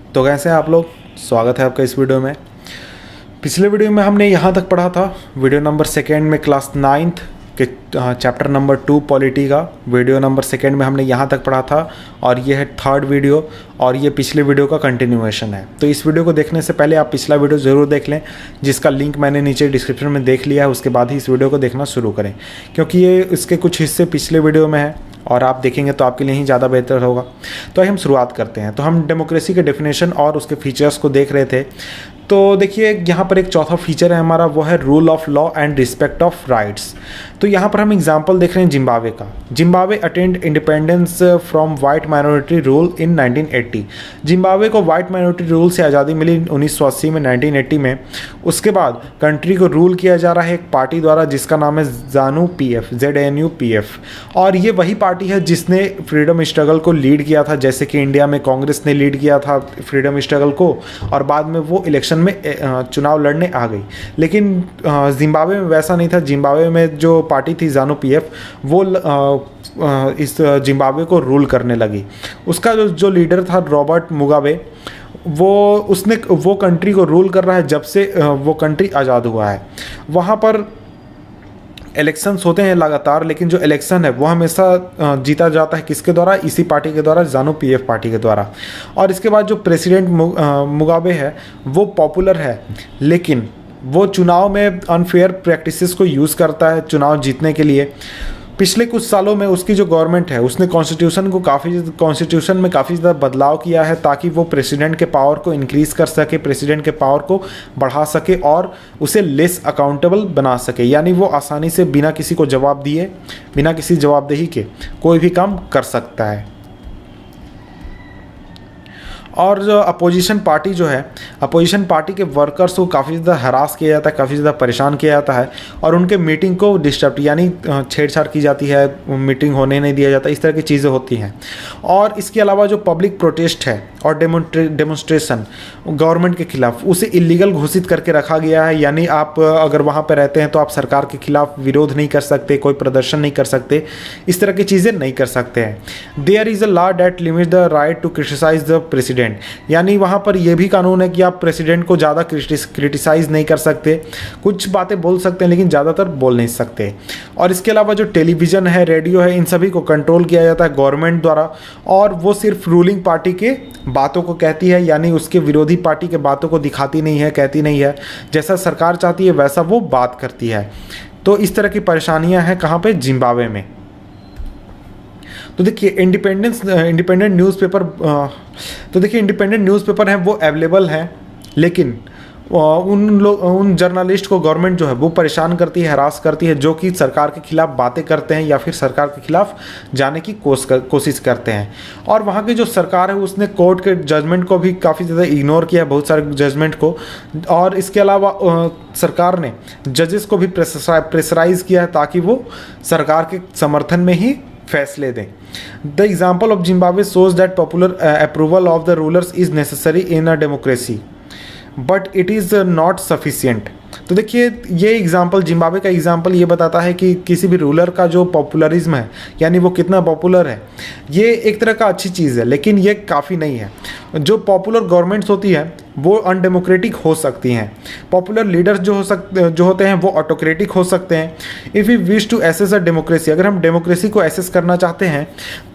तो कैसे हैं आप लोग। स्वागत है आपका इस वीडियो में। पिछले वीडियो में हमने यहाँ तक पढ़ा था, वीडियो नंबर सेकेंड में क्लास 9th के चैप्टर नंबर 2 पॉलिटी का वीडियो नंबर सेकेंड में हमने यहाँ तक पढ़ा था, और ये है थर्ड वीडियो और ये पिछले वीडियो का कंटिन्यूएशन है। तो इस वीडियो को देखने से पहले आप पिछला वीडियो ज़रूर देख लें, जिसका लिंक मैंने नीचे डिस्क्रिप्शन में देख लिया है। उसके बाद ही इस वीडियो को देखना शुरू करें, क्योंकि ये इसके कुछ हिस्से पिछले वीडियो में है और आप देखेंगे तो आपके लिए ही ज़्यादा बेहतर होगा। तो हम शुरुआत करते हैं। तो हम डेमोक्रेसी के डेफिनेशन और उसके फीचर्स को देख रहे थे। तो देखिए यहाँ पर एक चौथा फीचर है हमारा, वो है rule of law and respect of rights. तो यहाँ पर हम एग्जांपल देख रहे हैं जिम्बाब्वे का। Zimbabwe attend independence from white minority rule in 1980। Zimbabwe को वाइट माइनॉरिटी रूल से आज़ादी मिली 1980 में, 1980 में। उसके बाद कंट्री को रूल किया जा रहा है एक पार्टी द्वारा जिसका नाम है ZANU-PF। और ये वही पार्टी है जिसने फ्रीडम स्ट्रगल को लीड किया था, जैसे कि इंडिया में कांग्रेस ने लीड किया था फ्रीडम स्ट्रगल को, और बाद में वो इलेक्शन में चुनाव लड़ने आ गई। लेकिन जिम्बाब्वे में वैसा नहीं था। जिम्बाब्वे में जो पार्टी थी ZANU-PF, वो इस जिम्बाब्वे को रूल करने लगी। उसका जो लीडर था रॉबर्ट मुगाबे, वो कंट्री को रूल कर रहा है जब से वो कंट्री आज़ाद हुआ है। वहाँ पर इलेक्शंस होते हैं लगातार, लेकिन जो इलेक्शन है वो हमेशा जीता जाता है किसके द्वारा? इसी पार्टी के द्वारा, ZANU-PF पार्टी के द्वारा। और इसके बाद जो प्रेसिडेंट मुगाबे है वो पॉपुलर है, लेकिन वो चुनाव में अनफेयर प्रैक्टिसेस को यूज़ करता है चुनाव जीतने के लिए। पिछले कुछ सालों में उसकी जो गवर्नमेंट है उसने कॉन्स्टिट्यूशन में काफ़ी ज़्यादा बदलाव किया है, ताकि वो प्रेसिडेंट के पावर को इंक्रीज़ कर सके, प्रेसिडेंट के पावर को बढ़ा सके और उसे लेस अकाउंटेबल बना सके। यानी वो आसानी से बिना किसी को जवाब दिए, बिना किसी जवाबदेही के कोई भी काम कर सकता है। और जो अपोजिशन पार्टी जो है, अपोजिशन पार्टी के वर्कर्स को काफ़ी ज़्यादा हरास किया जाता है, काफ़ी ज़्यादा परेशान किया जाता है, और उनके मीटिंग को डिस्टर्ब यानी छेड़छाड़ की जाती है, मीटिंग होने नहीं दिया जाता, इस तरह की चीज़ें होती हैं। और इसके अलावा जो पब्लिक प्रोटेस्ट है और डेमोन्स्ट्रेशन गवर्नमेंट के खिलाफ, उसे इलीगल घोषित करके रखा गया है। यानी आप अगर वहाँ पर रहते हैं तो आप सरकार के खिलाफ विरोध नहीं कर सकते, कोई प्रदर्शन नहीं कर सकते, इस तरह की चीज़ें नहीं कर सकते हैं। There is a law that limits the right to criticise the president. यानी वहाँ पर यह भी कानून है कि आप प्रेसिडेंट को ज़्यादा क्रिटिसाइज नहीं कर सकते, कुछ बातें बोल सकते हैं लेकिन ज़्यादातर बोल नहीं सकते। और इसके अलावा जो टेलीविज़न है, रेडियो है, इन सभी को कंट्रोल किया जाता है गवर्नमेंट द्वारा, और वो सिर्फ रूलिंग पार्टी के बातों को कहती है, यानी उसके विरोधी पार्टी के बातों को दिखाती नहीं है, कहती नहीं है। जैसा सरकार चाहती है वैसा वो बात करती है। तो इस तरह की परेशानियां हैं कहाँ पे? जिम्बाब्वे में। तो देखिए इंडिपेंडेंट न्यूज़पेपर हैं वो अवेलेबल हैं, लेकिन उन जर्नलिस्ट को गवर्नमेंट जो है वो परेशान करती है, हरास करती है, जो कि सरकार के खिलाफ बातें करते हैं या फिर सरकार के खिलाफ जाने की कोशिश करते हैं। और वहाँ की जो सरकार है उसने कोर्ट के जजमेंट को भी काफ़ी ज़्यादा इग्नोर किया है, बहुत सारे जजमेंट को। और इसके अलावा सरकार ने जजेस को भी प्रेशराइज किया है ताकि वो सरकार के समर्थन में ही फैसले दें। The example of Zimbabwe shows that popular approval of the rulers is necessary in a democracy, but it is not sufficient. तो देखिए ये एग्जाम्पल, जिम्बाब्वे का एग्जाम्पल ये बताता है कि किसी भी रूलर का जो पॉपुलरिज्म है, यानी वो कितना पॉपुलर है, ये एक तरह का अच्छी चीज़ है, लेकिन ये काफ़ी नहीं है। जो पॉपुलर गवर्नमेंट्स होती है वो अनडेमोक्रेटिक हो सकती हैं। पॉपुलर लीडर्स जो होते हैं वो ऑटोक्रेटिक हो सकते हैं। If you wish to assess a democracy, अगर हम डेमोक्रेसी को एसेस करना चाहते हैं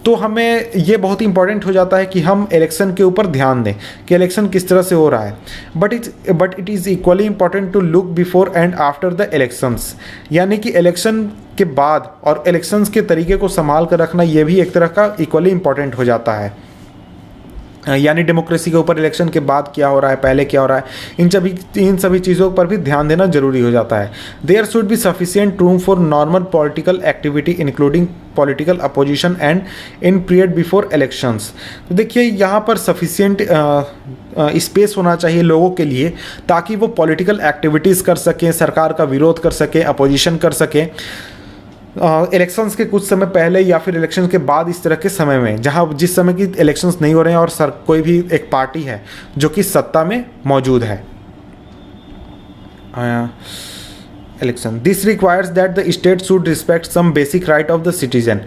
तो हमें ये बहुत इंपॉर्टेंट हो जाता है कि हम इलेक्शन के ऊपर ध्यान दें कि इलेक्शन किस तरह से हो रहा है। But it is equally important to look before and after the elections. यानी कि इलेक्शन के बाद और इलेक्शंस के तरीके को संभाल कर रखना, ये भी एक तरह का इक्वली इंपॉर्टेंट हो जाता है। यानी डेमोक्रेसी के ऊपर इलेक्शन के बाद क्या हो रहा है, पहले क्या हो रहा है, इन सभी चीज़ों पर भी ध्यान देना जरूरी हो जाता है। There should be sufficient room for normal political activity including political opposition and in period before elections. तो देखिए यहाँ पर सफिशिएंट स्पेस होना चाहिए लोगों के लिए, ताकि वो पॉलिटिकल एक्टिविटीज़ कर सकें, सरकार का विरोध कर सकें, अपोजिशन कर सकें इलेक्शंस के कुछ समय पहले या फिर इलेक्शन के बाद, इस तरह के समय में जहां जिस समय की इलेक्शंस नहीं हो रहे हैं और कोई भी एक पार्टी है जो कि सत्ता में मौजूद है। Election this requires that the state should respect some basic right of the citizen.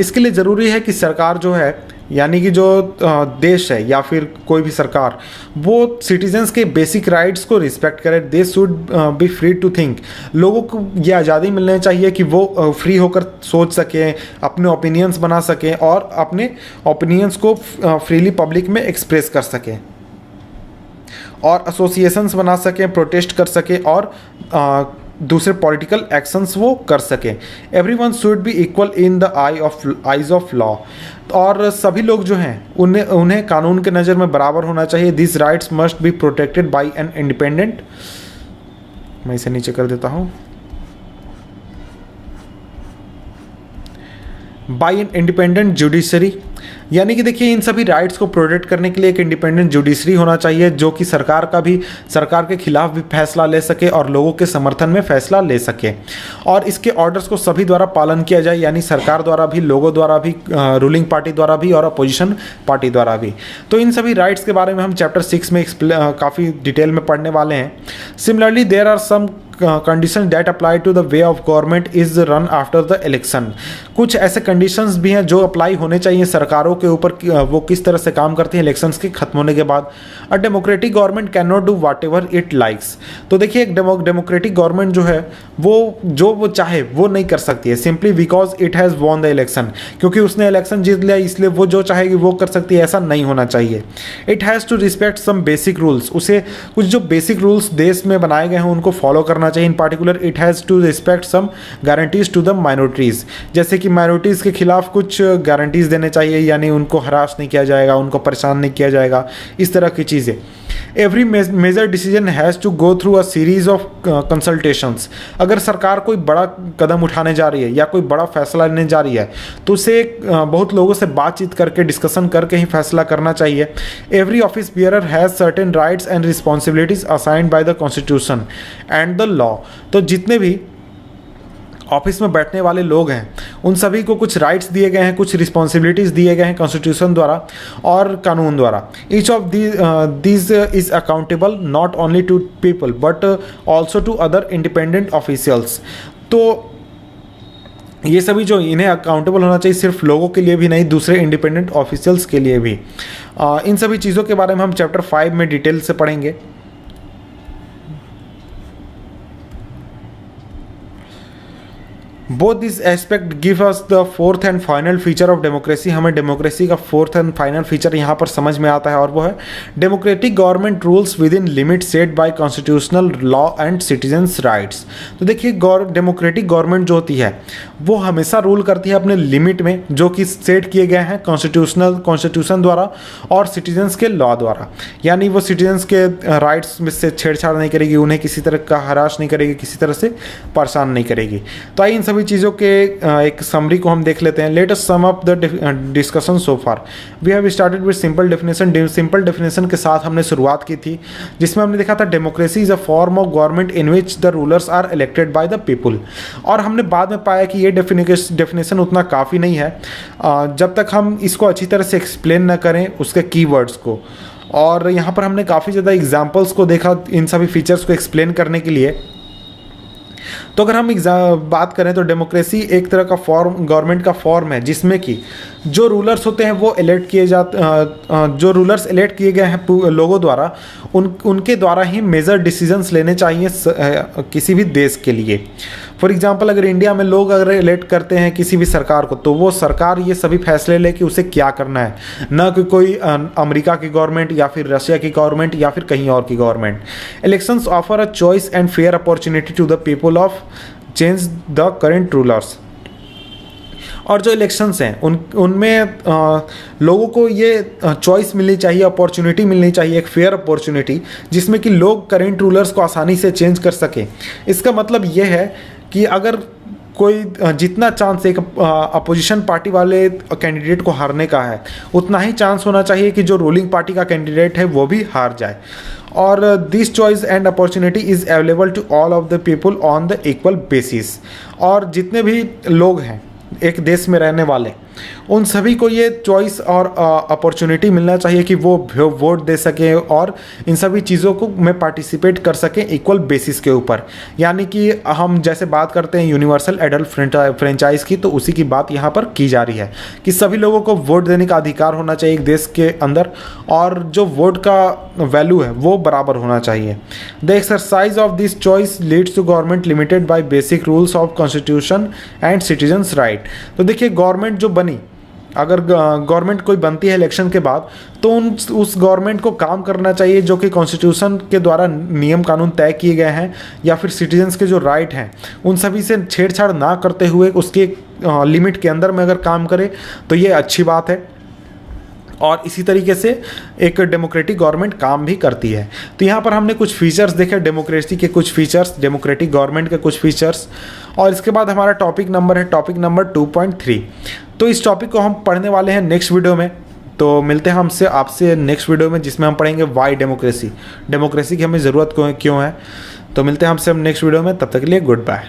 इसके लिए ज़रूरी है कि सरकार जो है यानी कि जो देश है या फिर कोई भी सरकार वो सिटीजन्स के बेसिक राइट्स को रिस्पेक्ट करे। They should be free to think. लोगों को ये आज़ादी मिलनी चाहिए कि वो फ्री होकर सोच सकें, अपने ओपिनियंस बना सकें और अपने ओपिनियंस को फ्रीली पब्लिक में एक्सप्रेस कर सकें और एसोसिएशंस बना सकें, प्रोटेस्ट कर सकें और दूसरे पॉलिटिकल एक्शंस वो कर सकें। Everyone should be equal in the eyes of law. और सभी लोग जो हैं उन्हें कानून के नज़र में बराबर होना चाहिए। This rights must be protected by an independent, मैं इसे नीचे कर देता हूँ, बाय एन इंडिपेंडेंट जुडिशरी। यानी कि देखिए इन सभी राइट्स को प्रोटेक्ट करने के लिए एक इंडिपेंडेंट जुडिशरी होना चाहिए जो कि सरकार के खिलाफ भी फैसला ले सके और लोगों के समर्थन में फैसला ले सके और इसके ऑर्डर्स को सभी द्वारा पालन किया जाए, यानी सरकार द्वारा भी, लोगों द्वारा भी, रूलिंग पार्टी द्वारा भी और अपोजिशन पार्टी द्वारा भी। तो इन सभी राइट्स के बारे में हम चैप्टर 6 में काफ़ी डिटेल में पढ़ने वाले हैं। Similarly there are some condition that apply to the way of government is run after the election. कुछ ऐसे कंडीशंस भी हैं जो अप्लाई होने चाहिए सरकारों के ऊपर, वो किस तरह से काम करती हैं इलेक्शंस के खत्म होने के बाद। A democratic government can not do watt ever it likes. तो देखिए एक डेमोक्रेटिक गवर्नमेंट जो है वो चाहे वो नहीं कर सकती है, simply because it has won the election. क्योंकि उसने इलेक्शन जीत लिया इसलिए वो जो चाहेगी वो कर सकती है, ऐसा नहीं होना चाहिए। It has to respect some basic rules. उसे कुछ जो बेसिक रूल्स देश में बनाए गए हैं उनको फॉलो करना चाहिए। In particular it has to respect some guarantees to the minorities, जैसे कि माइनॉरिटीज़ के खिलाफ कुछ गारंटीज देने चाहिए, यानी उनको हरास नहीं किया जाएगा, उनको परेशान नहीं किया जाएगा, इस तरह की चीज़ें। Every major decision has to go through a series of consultations. अगर सरकार कोई बड़ा कदम उठाने जा रही है या कोई बड़ा फैसला लेने जा रही है तो उसे बहुत लोगों से बातचीत करके, डिस्कशन करके ही फैसला करना चाहिए। Every office bearer has certain rights and responsibilities assigned by the constitution and the law. तो जितने भी ऑफिस में बैठने वाले लोग हैं उन सभी को कुछ राइट्स दिए गए हैं, कुछ रिस्पॉन्सिबिलिटीज़ दिए गए हैं कॉन्स्टिट्यूशन द्वारा और कानून द्वारा। Each of these is accountable not only to people but also to other independent officials. तो ये सभी जो इन्हें अकाउंटेबल होना चाहिए सिर्फ लोगों के लिए भी नहीं, दूसरे इंडिपेंडेंट ऑफिशियल्स के लिए भी। इन सभी चीज़ों के बारे में हम चैप्टर 5 में डिटेल से पढ़ेंगे। Both this aspect give us the fourth and final feature of democracy. हमें डेमोक्रेसी का फोर्थ एंड फाइनल फीचर यहाँ पर समझ में आता है और वो है democratic government rules within limit set by constitutional law and citizens rights. तो देखिए डेमोक्रेटिक गवर्नमेंट जो होती है वो हमेशा रूल करती है अपने लिमिट में, जो कि सेट किए गए हैं कॉन्स्टिट्यूशन द्वारा और सिटीजन्स के लॉ द्वारा। यानी वो सिटीजन्स के राइट्स में से छेड़छाड़ नहीं करेगी, उन्हें किसी तरह का हरास नहीं करेगी, किसी तरह से परेशान नहीं करेगी। तो आइए इन सभी चीज़ों के एक समरी को हम देख लेते हैं। Let us sum up the discussion so far. We have started with simple definition. Simple definition के साथ हमने शुरुआत की थी जिसमें हमने देखा था democracy is a form of government in which the rulers are elected by the people. और हमने बाद में पाया कि ये डेफिनेशन उतना काफ़ी नहीं है जब तक हम इसको अच्छी तरह से एक्सप्लेन न करें उसके कीवर्ड्स को। और यहाँ पर हमने काफ़ी ज़्यादा एग्जाम्पल्स को देखा इन सभी फीचर्स को एक्सप्लेन करने के लिए। तो अगर हम बात करें तो डेमोक्रेसी एक तरह का गवर्नमेंट का फॉर्म है जिसमें कि जो रूलर्स होते हैं वो जो रूलर्स इलेक्ट किए गए हैं लोगों द्वारा उनके द्वारा ही मेजर डिसीजंस लेने चाहिए किसी भी देश के लिए। फॉर एग्जांपल अगर इंडिया में लोग अगर इलेक्ट करते हैं किसी भी सरकार को तो वो सरकार ये सभी फैसले ले कि उसे क्या करना है, न कि कोई अमेरिका की गवर्नमेंट या फिर रशिया की गवर्नमेंट या फिर कहीं और की government. Elections offer a choice and fair opportunity to the people of change the current rulers. और जो इलेक्शंस हैं उनमें लोगों को ये चॉइस मिलनी चाहिए, अपॉर्चुनिटी मिलनी चाहिए, एक फेयर अपॉर्चुनिटी जिसमें कि लोग करेंट रूलर्स को आसानी से चेंज कर सकें। इसका मतलब ये है कि अगर कोई जितना चांस एक अपोजिशन पार्टी वाले कैंडिडेट को हारने का है उतना ही चांस होना चाहिए कि जो रूलिंग पार्टी का कैंडिडेट है वो भी हार जाए। और this choice and opportunity is available to all of the people on the equal basis. और जितने भी लोग हैं एक देश में रहने वाले उन सभी को ये चॉइस और अपॉर्चुनिटी मिलना चाहिए कि वो वोट दे सकें और इन सभी चीज़ों को में पार्टिसिपेट कर सकें इक्वल बेसिस के ऊपर। यानी कि हम जैसे बात करते हैं यूनिवर्सल एडल्ट फ्रेंचाइज की, तो उसी की बात यहाँ पर की जा रही है कि सभी लोगों को वोट देने का अधिकार होना चाहिए एक देश के अंदर, और जो वोट का वैल्यू है वो बराबर होना चाहिए। The exercise of this choice leads to government limited by basic rules of constitution and citizens right. तो देखिए, गवर्नमेंट जो बनी, अगर गवर्नमेंट कोई बनती है इलेक्शन के बाद, तो उस गवर्नमेंट को काम करना चाहिए जो कि कॉन्स्टिट्यूशन के द्वारा नियम कानून तय किए गए हैं, या फिर सिटीजन्स के जो राइट हैं उन सभी से छेड़छाड़ ना करते हुए उसके लिमिट के अंदर में अगर काम करे तो ये अच्छी बात है। और इसी तरीके से एक डेमोक्रेटिक गवर्नमेंट काम भी करती है। तो यहाँ पर हमने कुछ फीचर्स देखे, डेमोक्रेसी के कुछ फीचर्स, डेमोक्रेटिक गवर्नमेंट के कुछ फीचर्स, और इसके बाद हमारा टॉपिक नंबर है टॉपिक नंबर 2.3। तो इस टॉपिक को हम पढ़ने वाले हैं नेक्स्ट वीडियो में। तो मिलते हैं हमसे आपसे नेक्स्ट वीडियो में, जिसमें हम पढ़ेंगे वाई डेमोक्रेसी, डेमोक्रेसी की हमें ज़रूरत क्यों है। तो मिलते हैं हमसे हम नेक्स्ट वीडियो में, तब तक के लिए गुड बाय।